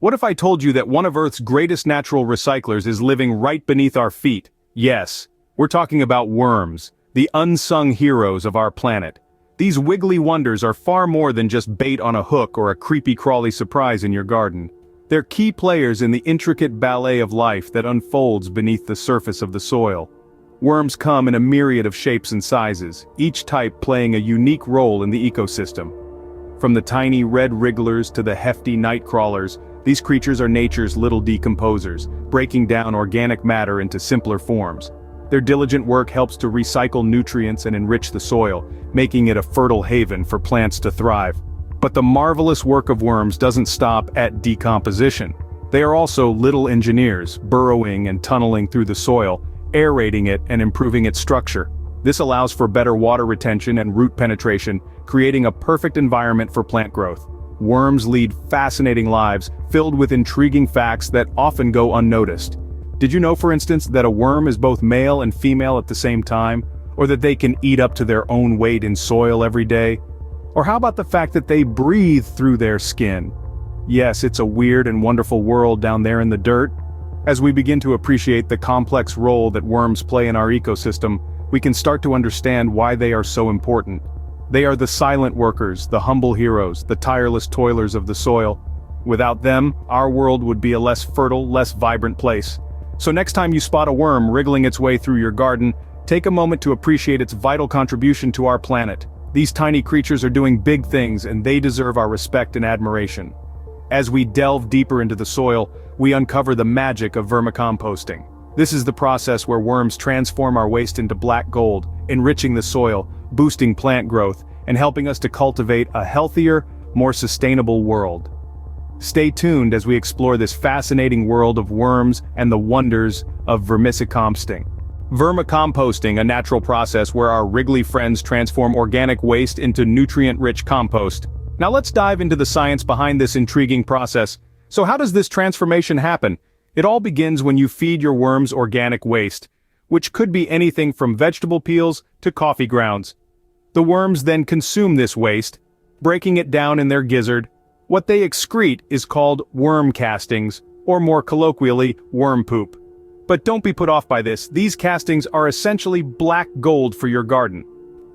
What if I told you that one of Earth's greatest natural recyclers is living right beneath our feet? Yes, we're talking about worms, the unsung heroes of our planet. These wiggly wonders are far more than just bait on a hook or a creepy crawly surprise in your garden. They're key players in the intricate ballet of life that unfolds beneath the surface of the soil. Worms come in a myriad of shapes and sizes, each type playing a unique role in the ecosystem. From the tiny red wrigglers to the hefty night crawlers, these creatures are nature's little decomposers, breaking down organic matter into simpler forms. Their diligent work helps to recycle nutrients and enrich the soil, making it a fertile haven for plants to thrive. But the marvelous work of worms doesn't stop at decomposition. They are also little engineers, burrowing and tunneling through the soil, aerating it and improving its structure. This allows for better water retention and root penetration, creating a perfect environment for plant growth. Worms lead fascinating lives, filled with intriguing facts that often go unnoticed. Did you know, for instance, that a worm is both male and female at the same time? Or that they can eat up to their own weight in soil every day? Or how about the fact that they breathe through their skin? Yes, it's a weird and wonderful world down there in the dirt. As we begin to appreciate the complex role that worms play in our ecosystem, we can start to understand why they are so important. They are the silent workers, the humble heroes, the tireless toilers of the soil. Without them, our world would be a less fertile, less vibrant place. So next time you spot a worm wriggling its way through your garden, take a moment to appreciate its vital contribution to our planet. These tiny creatures are doing big things, and they deserve our respect and admiration. As we delve deeper into the soil, we uncover the magic of vermicomposting. This is the process where worms transform our waste into black gold, enriching the soil, boosting plant growth, and helping us to cultivate a healthier, more sustainable world. Stay tuned as we explore this fascinating world of worms and the wonders of vermicomposting. Vermicomposting, a natural process where our wriggly friends transform organic waste into nutrient-rich compost. Now let's dive into the science behind this intriguing process. So how does this transformation happen? It all begins when you feed your worms organic waste, which could be anything from vegetable peels to coffee grounds. The worms then consume this waste, breaking it down in their gizzard. What they excrete is called worm castings, or more colloquially, worm poop. But don't be put off by this, these castings are essentially black gold for your garden.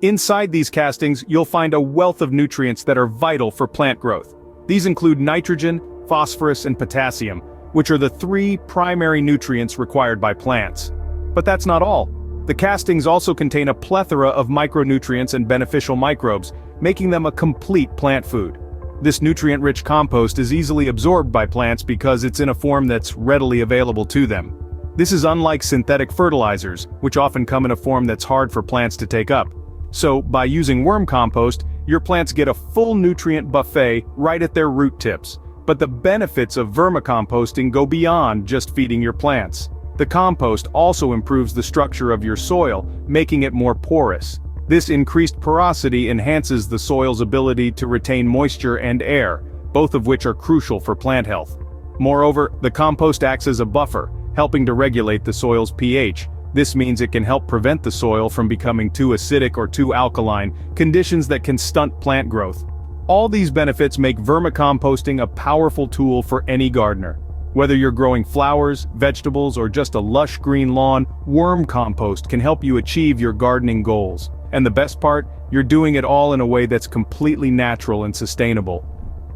Inside these castings, you'll find a wealth of nutrients that are vital for plant growth. These include nitrogen, phosphorus, and potassium, which are the three primary nutrients required by plants. But that's not all. The castings also contain a plethora of micronutrients and beneficial microbes, making them a complete plant food. This nutrient-rich compost is easily absorbed by plants because it's in a form that's readily available to them. This is unlike synthetic fertilizers, which often come in a form that's hard for plants to take up. So, by using worm compost, your plants get a full nutrient buffet right at their root tips. But the benefits of vermicomposting go beyond just feeding your plants. The compost also improves the structure of your soil, making it more porous. This increased porosity enhances the soil's ability to retain moisture and air, both of which are crucial for plant health. Moreover, the compost acts as a buffer, helping to regulate the soil's pH. This means it can help prevent the soil from becoming too acidic or too alkaline, conditions that can stunt plant growth. All these benefits make vermicomposting a powerful tool for any gardener. Whether you're growing flowers, vegetables, or just a lush green lawn, worm compost can help you achieve your gardening goals. And the best part, you're doing it all in a way that's completely natural and sustainable.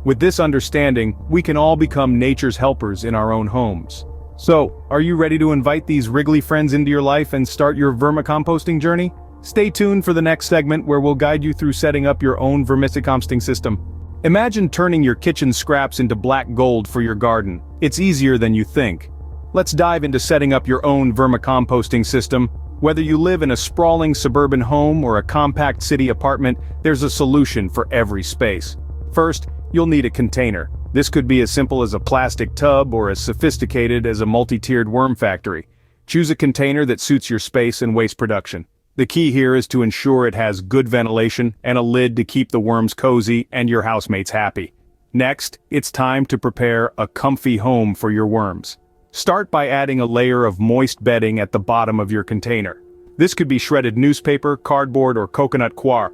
With this understanding, we can all become nature's helpers in our own homes. So, are you ready to invite these wriggly friends into your life and start your vermicomposting journey? Stay tuned for the next segment where we'll guide you through setting up your own vermicomposting system. Imagine turning your kitchen scraps into black gold for your garden. It's easier than you think. Let's dive into setting up your own vermicomposting system. Whether you live in a sprawling suburban home or a compact city apartment, there's a solution for every space. First, you'll need a container. This could be as simple as a plastic tub or as sophisticated as a multi-tiered worm factory. Choose a container that suits your space and waste production. The key here is to ensure it has good ventilation and a lid to keep the worms cozy and your housemates happy. Next, it's time to prepare a comfy home for your worms. Start by adding a layer of moist bedding at the bottom of your container. This could be shredded newspaper, cardboard, or coconut coir.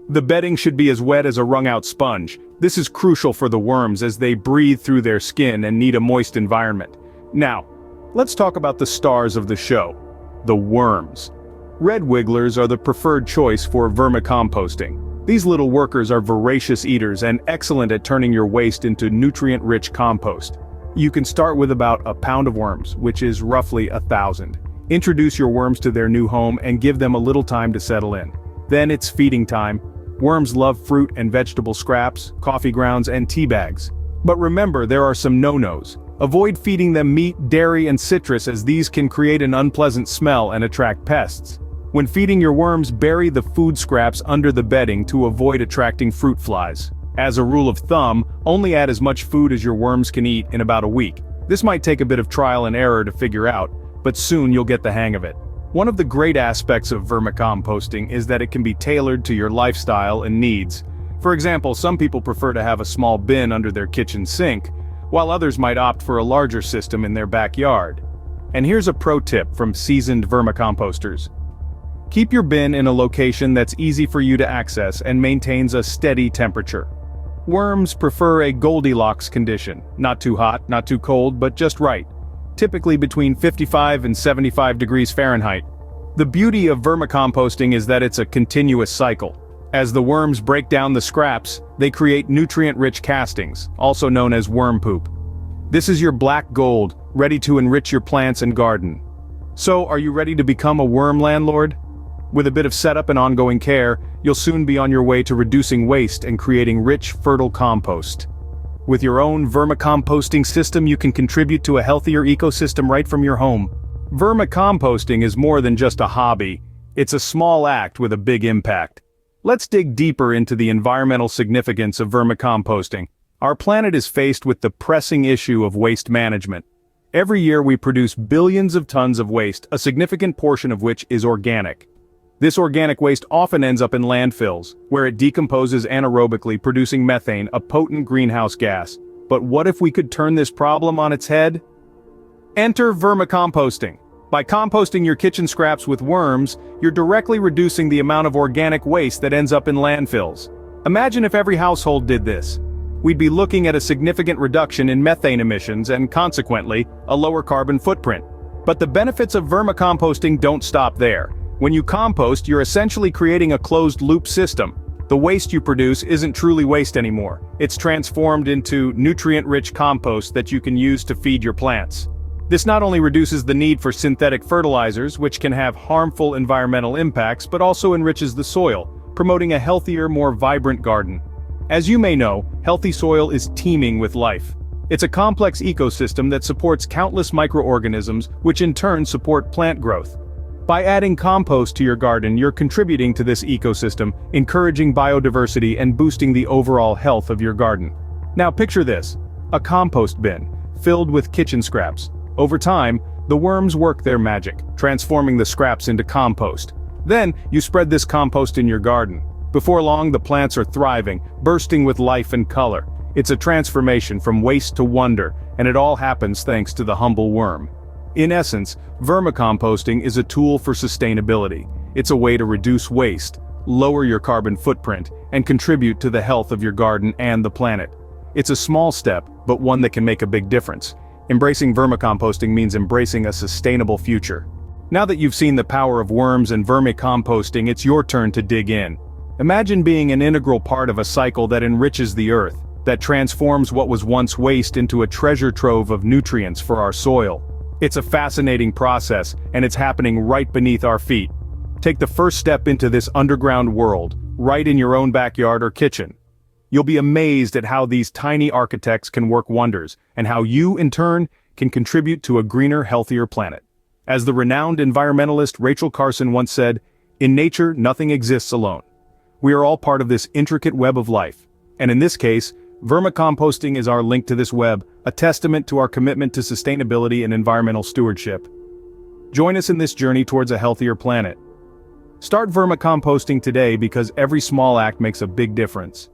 The bedding should be as wet as a wrung-out sponge. This is crucial for the worms as they breathe through their skin and need a moist environment. Now, let's talk about the stars of the show, the worms. Red wigglers are the preferred choice for vermicomposting. These little workers are voracious eaters and excellent at turning your waste into nutrient-rich compost. You can start with about a pound of worms, which is roughly 1,000. Introduce your worms to their new home and give them a little time to settle in. Then it's feeding time. Worms love fruit and vegetable scraps, coffee grounds, and tea bags. But remember, there are some no-nos. Avoid feeding them meat, dairy, and citrus as these can create an unpleasant smell and attract pests. When feeding your worms, bury the food scraps under the bedding to avoid attracting fruit flies. As a rule of thumb, only add as much food as your worms can eat in about a week. This might take a bit of trial and error to figure out, but soon you'll get the hang of it. One of the great aspects of vermicomposting is that it can be tailored to your lifestyle and needs. For example, some people prefer to have a small bin under their kitchen sink, while others might opt for a larger system in their backyard. And here's a pro tip from seasoned vermicomposters. Keep your bin in a location that's easy for you to access and maintains a steady temperature. Worms prefer a Goldilocks condition, not too hot, not too cold, but just right, typically between 55 and 75 degrees Fahrenheit. The beauty of vermicomposting is that it's a continuous cycle. As the worms break down the scraps, they create nutrient-rich castings, also known as worm poop. This is your black gold, ready to enrich your plants and garden. So, are you ready to become a worm landlord? With a bit of setup and ongoing care, you'll soon be on your way to reducing waste and creating rich, fertile compost. With your own vermicomposting system, you can contribute to a healthier ecosystem right from your home. Vermicomposting is more than just a hobby. It's a small act with a big impact. Let's dig deeper into the environmental significance of vermicomposting. Our planet is faced with the pressing issue of waste management. Every year we produce billions of tons of waste, a significant portion of which is organic. This organic waste often ends up in landfills, where it decomposes anaerobically, producing methane, a potent greenhouse gas. But what if we could turn this problem on its head? Enter vermicomposting. By composting your kitchen scraps with worms, you're directly reducing the amount of organic waste that ends up in landfills. Imagine if every household did this. We'd be looking at a significant reduction in methane emissions and, consequently, a lower carbon footprint. But the benefits of vermicomposting don't stop there. When you compost, you're essentially creating a closed-loop system. The waste you produce isn't truly waste anymore. It's transformed into nutrient-rich compost that you can use to feed your plants. This not only reduces the need for synthetic fertilizers, which can have harmful environmental impacts, but also enriches the soil, promoting a healthier, more vibrant garden. As you may know, healthy soil is teeming with life. It's a complex ecosystem that supports countless microorganisms, which in turn support plant growth. By adding compost to your garden, you're contributing to this ecosystem, encouraging biodiversity and boosting the overall health of your garden. Now picture this, a compost bin, filled with kitchen scraps. Over time, the worms work their magic, transforming the scraps into compost. Then, you spread this compost in your garden. Before long, the plants are thriving, bursting with life and color. It's a transformation from waste to wonder, and it all happens thanks to the humble worm. In essence, vermicomposting is a tool for sustainability. It's a way to reduce waste, lower your carbon footprint, and contribute to the health of your garden and the planet. It's a small step, but one that can make a big difference. Embracing vermicomposting means embracing a sustainable future. Now that you've seen the power of worms and vermicomposting, it's your turn to dig in. Imagine being an integral part of a cycle that enriches the earth, that transforms what was once waste into a treasure trove of nutrients for our soil. It's a fascinating process, and it's happening right beneath our feet. Take the first step into this underground world, right in your own backyard or kitchen. You'll be amazed at how these tiny architects can work wonders, and how you, in turn, can contribute to a greener, healthier planet. As the renowned environmentalist Rachel Carson once said, "In nature, nothing exists alone. We are all part of this intricate web of life." And in this case, vermicomposting is our link to this web, a testament to our commitment to sustainability and environmental stewardship. Join us in this journey towards a healthier planet. Start vermicomposting today because every small act makes a big difference.